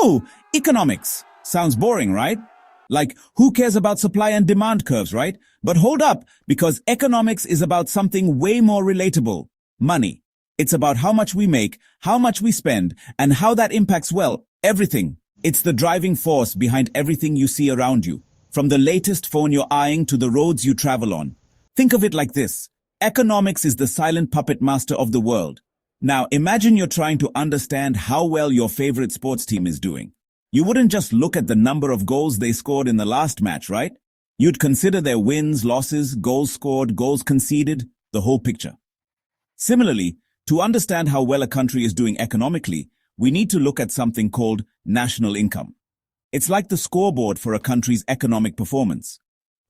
Oh, economics. Sounds boring, right? Like, who cares about supply and demand curves, right? But hold up, because economics is about something way more relatable. Money. It's about how much we make, how much we spend, and how that impacts, well, everything. It's the driving force behind everything you see around you, from the latest phone you're eyeing to the roads you travel on. Think of it like this. Economics is the silent puppet master of the world. Now, imagine you're trying to understand how well your favorite sports team is doing. You wouldn't just look at the number of goals they scored in the last match, right? You'd consider their wins, losses, goals scored, goals conceded, the whole picture. Similarly, to understand how well a country is doing economically, we need to look at something called national income. It's like the scoreboard for a country's economic performance.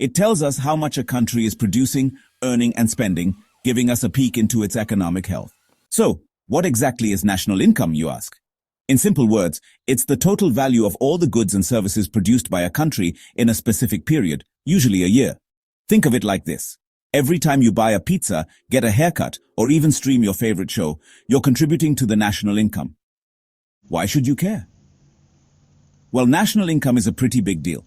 It tells us how much a country is producing, earning, and spending, giving us a peek into its economic health. So, what exactly is national income, you ask? In simple words, it's the total value of all the goods and services produced by a country in a specific period, usually a year. Think of it like this. Every time you buy a pizza, get a haircut, or even stream your favorite show, you're contributing to the national income. Why should you care? Well, national income is a pretty big deal.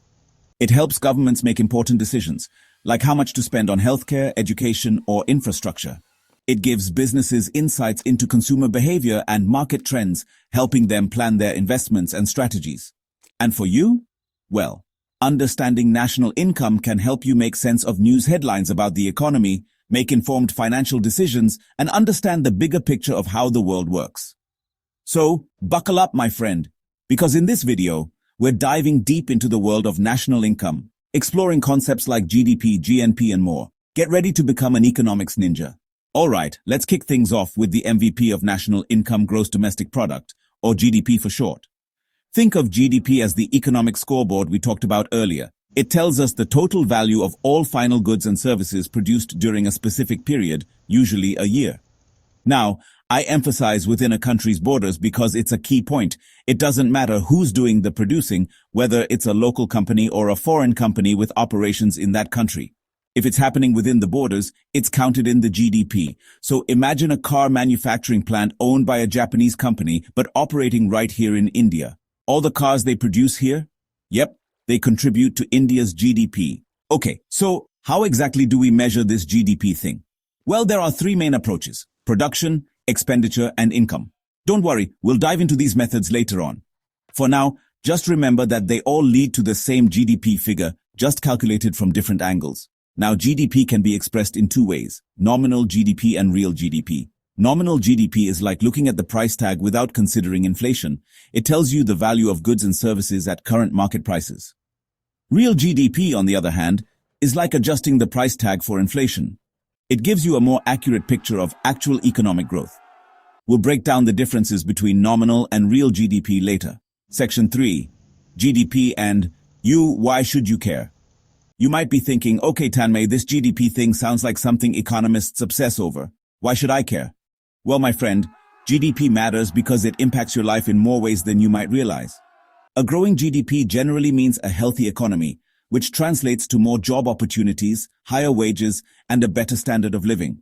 It helps governments make important decisions, like how much to spend on healthcare, education, or infrastructure. It gives businesses insights into consumer behavior and market trends, helping them plan their investments and strategies. And for you? Well, understanding national income can help you make sense of news headlines about the economy, make informed financial decisions, and understand the bigger picture of how the world works. So, buckle up, my friend, because in this video, we're diving deep into the world of national income, exploring concepts like GDP, GNP, and more. Get ready to become an economics ninja. Alright, let's kick things off with the MVP of National Income Gross Domestic Product, or GDP for short. Think of GDP as the economic scoreboard we talked about earlier. It tells us the total value of all final goods and services produced during a specific period, usually a year. Now, I emphasize within a country's borders because it's a key point. It doesn't matter who's doing the producing, whether it's a local company or a foreign company with operations in that country. If it's happening within the borders, it's counted in the GDP. So imagine a car manufacturing plant owned by a Japanese company but operating right here in India. All the cars they produce here? Yep, they contribute to India's GDP. Okay, so how exactly do we measure this GDP thing? Well, there are three main approaches: production, expenditure, and income. Don't worry, we'll dive into these methods later on. For now, just remember that they all lead to the same GDP figure, just calculated from different angles. Now, GDP can be expressed in two ways: nominal GDP and real GDP. Nominal GDP is like looking at the price tag without considering inflation. It tells you the value of goods and services at current market prices. Real GDP, on the other hand, is like adjusting the price tag for inflation. It gives you a more accurate picture of actual economic growth. We'll break down the differences between nominal and real GDP later. Section 3. GDP and why should you care? You might be thinking, okay, Tanmay, this GDP thing sounds like something economists obsess over. Why should I care? Well, my friend, GDP matters because it impacts your life in more ways than you might realize. A growing GDP generally means a healthy economy, which translates to more job opportunities, higher wages, and a better standard of living.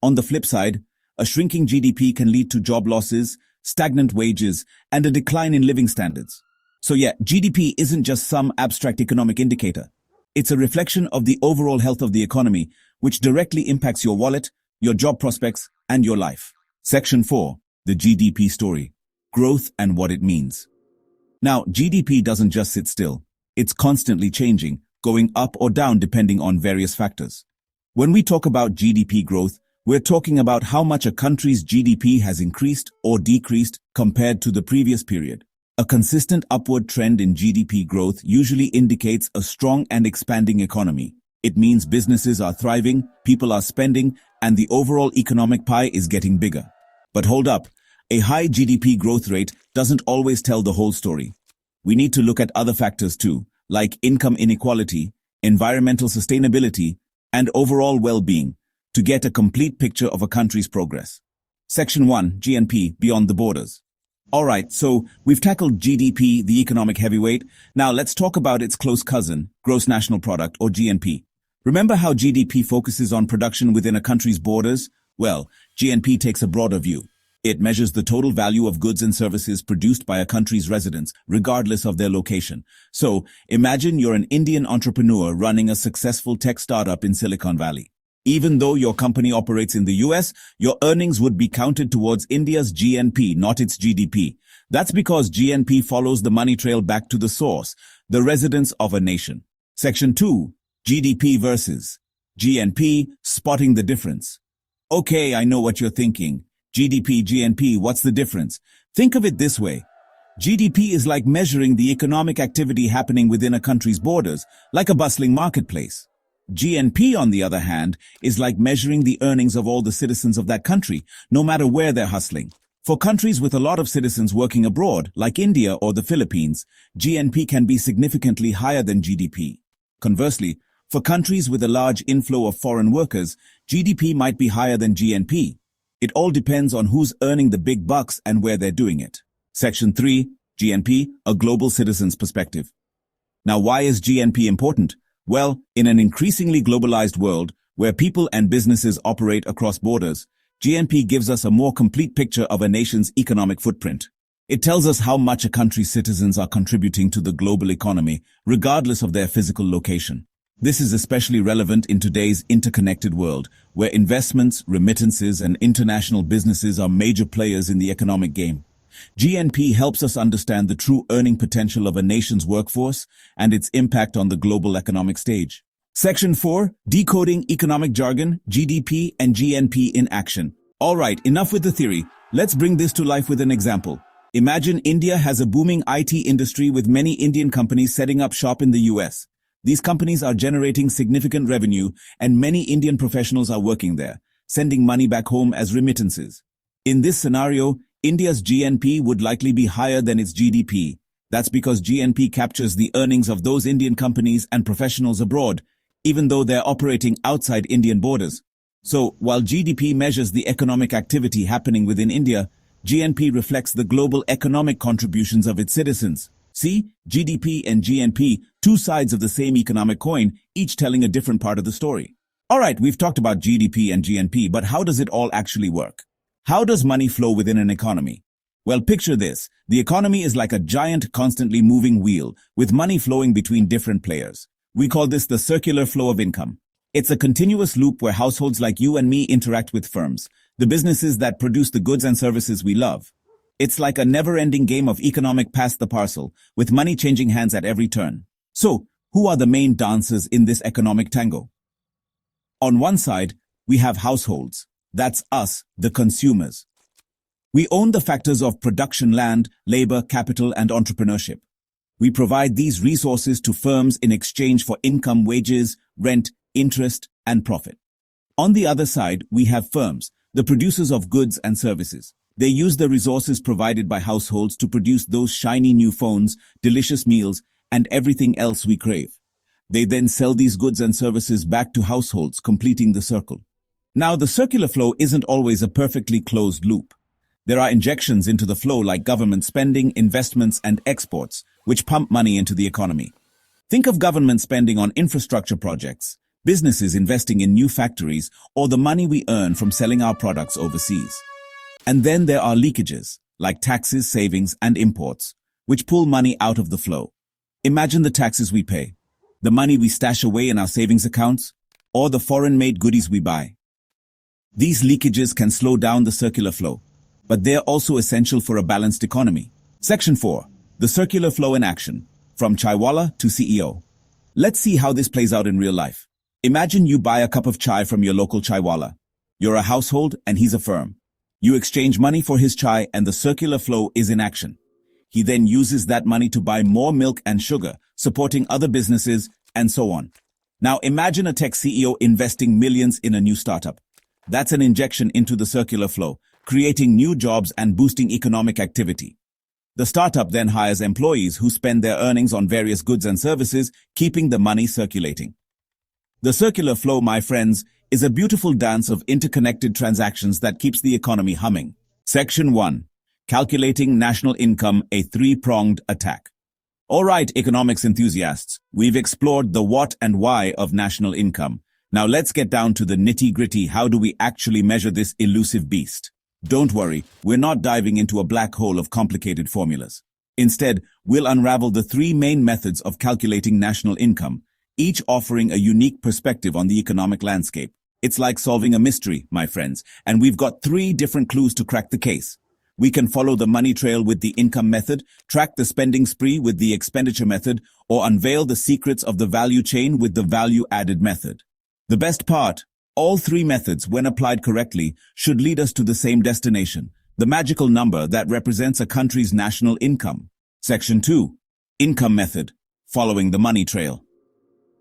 On the flip side, a shrinking GDP can lead to job losses, stagnant wages, and a decline in living standards. So yeah, GDP isn't just some abstract economic indicator. It's a reflection of the overall health of the economy, which directly impacts your wallet, your job prospects, and your life. Section 4. The GDP story. Growth and what it means. Now, GDP doesn't just sit still. It's constantly changing, going up or down depending on various factors. When we talk about GDP growth, we're talking about how much a country's GDP has increased or decreased compared to the previous period. A consistent upward trend in GDP growth usually indicates a strong and expanding economy. It means businesses are thriving, people are spending, and the overall economic pie is getting bigger. But hold up, a high GDP growth rate doesn't always tell the whole story. We need to look at other factors too, like income inequality, environmental sustainability, and overall well-being, to get a complete picture of a country's progress. Section 1. GNP, Beyond the Borders. Alright, so we've tackled GDP, the economic heavyweight. Now let's talk about its close cousin, Gross National Product, or GNP. Remember how GDP focuses on production within a country's borders? Well, GNP takes a broader view. It measures the total value of goods and services produced by a country's residents, regardless of their location. So, imagine you're an Indian entrepreneur running a successful tech startup in Silicon Valley. Even though your company operates in the US, your earnings would be counted towards India's GNP, not its GDP. That's because GNP follows the money trail back to the source, the residents of a nation. Section 2. GDP versus GNP, spotting the difference. Okay, I know what you're thinking. GDP, GNP, what's the difference? Think of it this way. GDP is like measuring the economic activity happening within a country's borders, like a bustling marketplace. GNP, on the other hand, is like measuring the earnings of all the citizens of that country, no matter where they're hustling. For countries with a lot of citizens working abroad, like India or the Philippines, GNP can be significantly higher than GDP. Conversely, for countries with a large inflow of foreign workers, GDP might be higher than GNP. It all depends on who's earning the big bucks and where they're doing it. Section 3. GNP, a global citizen's perspective. Now, why is GNP important? Well, in an increasingly globalized world, where people and businesses operate across borders, GNP gives us a more complete picture of a nation's economic footprint. It tells us how much a country's citizens are contributing to the global economy, regardless of their physical location. This is especially relevant in today's interconnected world, where investments, remittances, and international businesses are major players in the economic game. GNP helps us understand the true earning potential of a nation's workforce and its impact on the global economic stage. Section 4. Decoding economic jargon, GDP and GNP in action. All right, enough with the theory. Let's bring this to life with an example. Imagine India has a booming IT industry with many Indian companies setting up shop in the US. These companies are generating significant revenue, and many Indian professionals are working there, sending money back home as remittances. In this scenario, India's GNP would likely be higher than its GDP. That's because GNP captures the earnings of those Indian companies and professionals abroad, even though they're operating outside Indian borders. So, while GDP measures the economic activity happening within India, GNP reflects the global economic contributions of its citizens. See, GDP and GNP, two sides of the same economic coin, each telling a different part of the story. All right, we've talked about GDP and GNP, but how does it all actually work? How does money flow within an economy? Well, picture this. The economy is like a giant, constantly moving wheel, with money flowing between different players. We call this the circular flow of income. It's a continuous loop where households like you and me interact with firms, the businesses that produce the goods and services we love. It's like a never-ending game of economic pass the parcel, with money changing hands at every turn. So, who are the main dancers in this economic tango? On one side, we have households. That's us, the consumers. We own the factors of production: land, labor, capital, and entrepreneurship. We provide these resources to firms in exchange for income, wages, rent, interest, and profit. On the other side, we have firms, the producers of goods and services. They use the resources provided by households to produce those shiny new phones, delicious meals, and everything else we crave. They then sell these goods and services back to households, completing the circle. Now, the circular flow isn't always a perfectly closed loop. There are injections into the flow like government spending, investments, and exports, which pump money into the economy. Think of government spending on infrastructure projects, businesses investing in new factories, or the money we earn from selling our products overseas. And then there are leakages, like taxes, savings, and imports, which pull money out of the flow. Imagine the taxes we pay, the money we stash away in our savings accounts, or the foreign-made goodies we buy. These leakages can slow down the circular flow, but they're also essential for a balanced economy. Section 4. The circular flow in action, from chaiwala to CEO. Let's see how this plays out in real life. Imagine you buy a cup of chai from your local chaiwala. You're a household and he's a firm. You exchange money for his chai and the circular flow is in action. He then uses that money to buy more milk and sugar, supporting other businesses, and so on. Now imagine a tech CEO investing millions in a new startup. That's an injection into the circular flow, creating new jobs and boosting economic activity. The startup then hires employees who spend their earnings on various goods and services, keeping the money circulating. The circular flow, my friends, is a beautiful dance of interconnected transactions that keeps the economy humming. Section 1. Calculating national income, a three-pronged attack. All right, economics enthusiasts, we've explored the what and why of national income. Now let's get down to the nitty-gritty. How do we actually measure this elusive beast? Don't worry, we're not diving into a black hole of complicated formulas. Instead, we'll unravel the three main methods of calculating national income, each offering a unique perspective on the economic landscape. It's like solving a mystery, my friends, and we've got three different clues to crack the case. We can follow the money trail with the income method, track the spending spree with the expenditure method, or unveil the secrets of the value chain with the value-added method. The best part, all three methods, when applied correctly, should lead us to the same destination, the magical number that represents a country's national income. Section 2. Income method, following the money trail.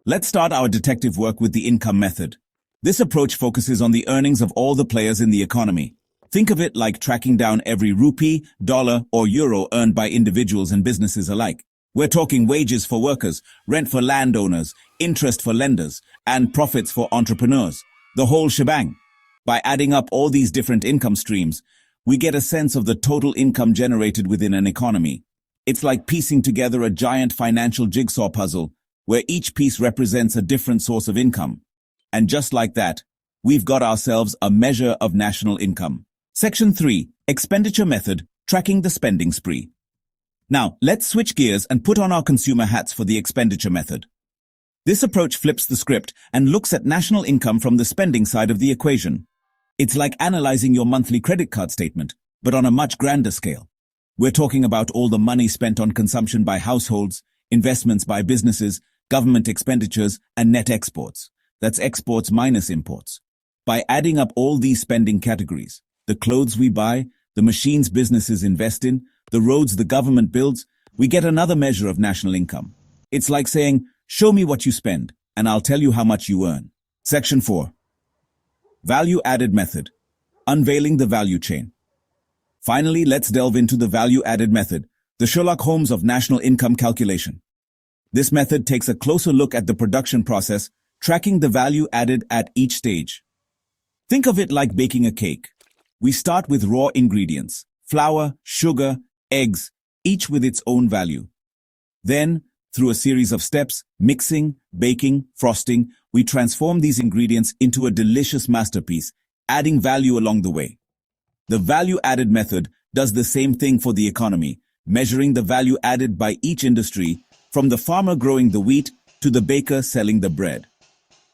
Let's start our detective work with the income method. This approach focuses on the earnings of all the players in the economy. Think of it like tracking down every rupee, dollar, or euro earned by individuals and businesses alike. We're talking wages for workers, rent for landowners, interest for lenders, and profits for entrepreneurs. The whole shebang. By adding up all these different income streams, we get a sense of the total income generated within an economy. It's like piecing together a giant financial jigsaw puzzle, where each piece represents a different source of income. And just like that, we've got ourselves a measure of national income. Section 3. Expenditure method, tracking the spending spree. Now, let's switch gears and put on our consumer hats for the expenditure method. This approach flips the script and looks at national income from the spending side of the equation. It's like analyzing your monthly credit card statement, but on a much grander scale. We're talking about all the money spent on consumption by households, investments by businesses, government expenditures, and net exports. That's exports minus imports. By adding up all these spending categories, the clothes we buy, the machines businesses invest in, the roads the government builds, we get another measure of national income. It's like saying, show me what you spend, and I'll tell you how much you earn. Section 4. Value-added method, unveiling the value chain. Finally, let's delve into the value-added method, the Sherlock Holmes of national income calculation. This method takes a closer look at the production process, tracking the value added at each stage. Think of it like baking a cake. We start with raw ingredients, flour, sugar, eggs, each with its own value. Then, through a series of steps, mixing, baking, frosting, we transform these ingredients into a delicious masterpiece, adding value along the way. The value-added method does the same thing for the economy, measuring the value added by each industry, from the farmer growing the wheat to the baker selling the bread.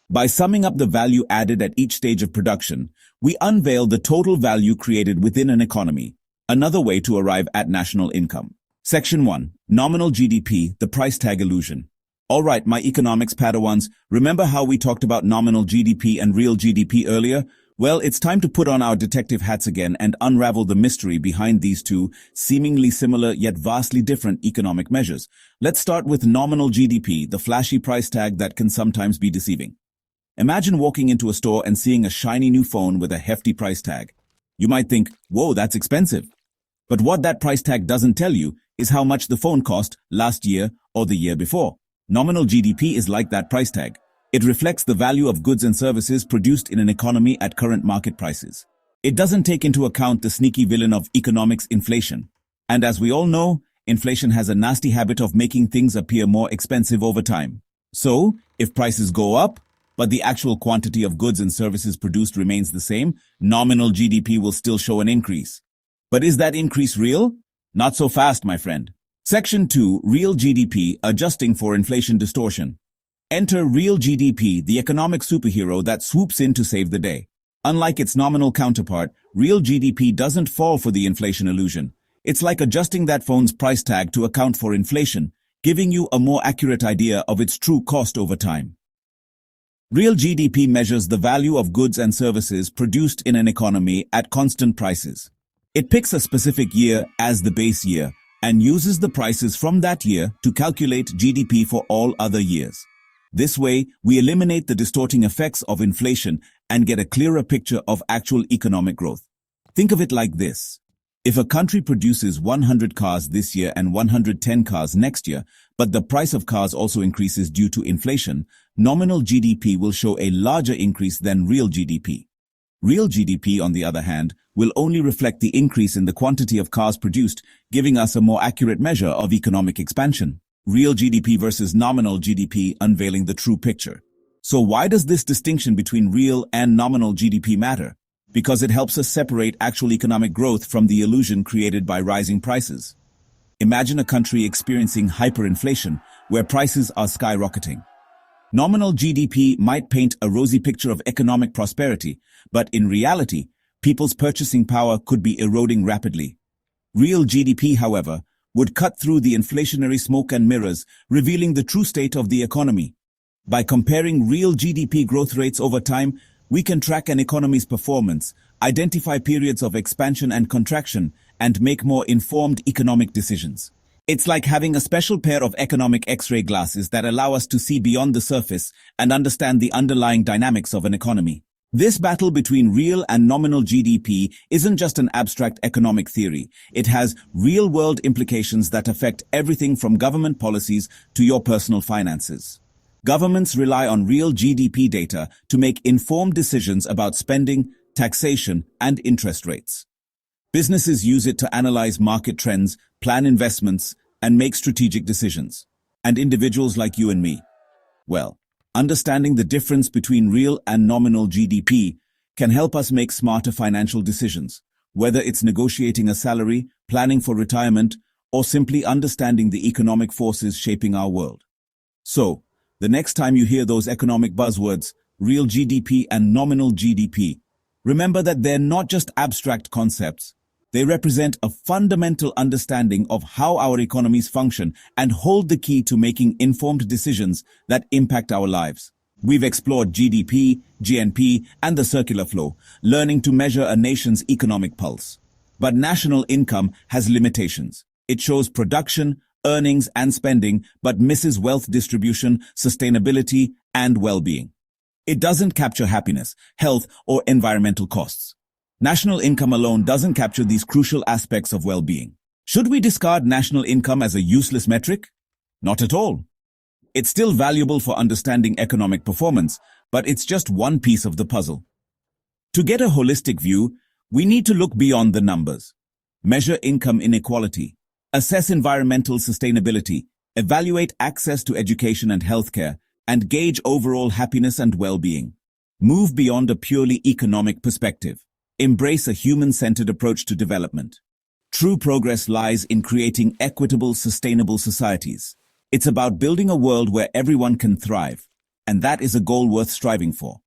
By summing up the value added at each stage of production, we unveil the total value created within an economy, another way to arrive at national income. Section 1. Nominal GDP, the price tag illusion. Alright, my economics Padawans, remember how we talked about nominal GDP and real GDP earlier? Well, it's time to put on our detective hats again and unravel the mystery behind these two seemingly similar yet vastly different economic measures. Let's start with nominal GDP, the flashy price tag that can sometimes be deceiving. Imagine walking into a store and seeing a shiny new phone with a hefty price tag. You might think, whoa, that's expensive. But what that price tag doesn't tell you is how much the phone cost last year or the year before. Nominal GDP is like that price tag. It reflects the value of goods and services produced in an economy at current market prices. It doesn't take into account the sneaky villain of economics, inflation. And as we all know, inflation has a nasty habit of making things appear more expensive over time. So, if prices go up, but the actual quantity of goods and services produced remains the same, nominal GDP will still show an increase. But is that increase real? Not so fast, my friend. Section 2. Real GDP, adjusting for inflation distortion. Enter real GDP, the economic superhero that swoops in to save the day. Unlike its nominal counterpart, real GDP doesn't fall for the inflation illusion. It's like adjusting that phone's price tag to account for inflation, giving you a more accurate idea of its true cost over time. Real GDP measures the value of goods and services produced in an economy at constant prices. It picks a specific year as the base year and uses the prices from that year to calculate GDP for all other years. This way, we eliminate the distorting effects of inflation and get a clearer picture of actual economic growth. Think of it like this. If a country produces 100 cars this year and 110 cars next year, but the price of cars also increases due to inflation, nominal GDP will show a larger increase than real GDP. Real GDP, on the other hand, will only reflect the increase in the quantity of cars produced, giving us a more accurate measure of economic expansion. Real GDP versus nominal GDP, unveiling the true picture. So why does this distinction between real and nominal GDP matter? because it helps us separate actual economic growth from the illusion created by rising prices. Imagine a country experiencing hyperinflation, where prices are skyrocketing. Nominal GDP might paint a rosy picture of economic prosperity, but in reality, people's purchasing power could be eroding rapidly. Real GDP, however, would cut through the inflationary smoke and mirrors, revealing the true state of the economy. By comparing real GDP growth rates over time, we can track an economy's performance, identify periods of expansion and contraction, and make more informed economic decisions. It's like having a special pair of economic X-ray glasses that allow us to see beyond the surface and understand the underlying dynamics of an economy. This battle between real and nominal GDP isn't just an abstract economic theory. It has real-world implications that affect everything from government policies to your personal finances. Governments rely on real GDP data to make informed decisions about spending, taxation, and interest rates. Businesses use it to analyze market trends, plan investments, and make strategic decisions. And individuals like you and me, well, understanding the difference between real and nominal GDP can help us make smarter financial decisions, whether it's negotiating a salary, planning for retirement, or simply understanding the economic forces shaping our world. So, the next time you hear those economic buzzwords, real GDP and nominal GDP, remember that they're not just abstract concepts. They represent a fundamental understanding of how our economies function and hold the key to making informed decisions that impact our lives. We've explored GDP, GNP, and the circular flow, learning to measure a nation's economic pulse. But national income has limitations. It shows production, earnings, and spending, but misses wealth distribution, sustainability, and well-being. It doesn't capture happiness, health, or environmental costs. National income alone doesn't capture these crucial aspects of well-being. Should we discard national income as a useless metric? Not at all. It's still valuable for understanding economic performance, but it's just one piece of the puzzle. To get a holistic view, we need to look beyond the numbers. Measure income inequality, assess environmental sustainability, evaluate access to education and healthcare, and gauge overall happiness and well-being. Move beyond a purely economic perspective. Embrace a human-centered approach to development. True progress lies in creating equitable, sustainable societies. It's about building a world where everyone can thrive, and that is a goal worth striving for.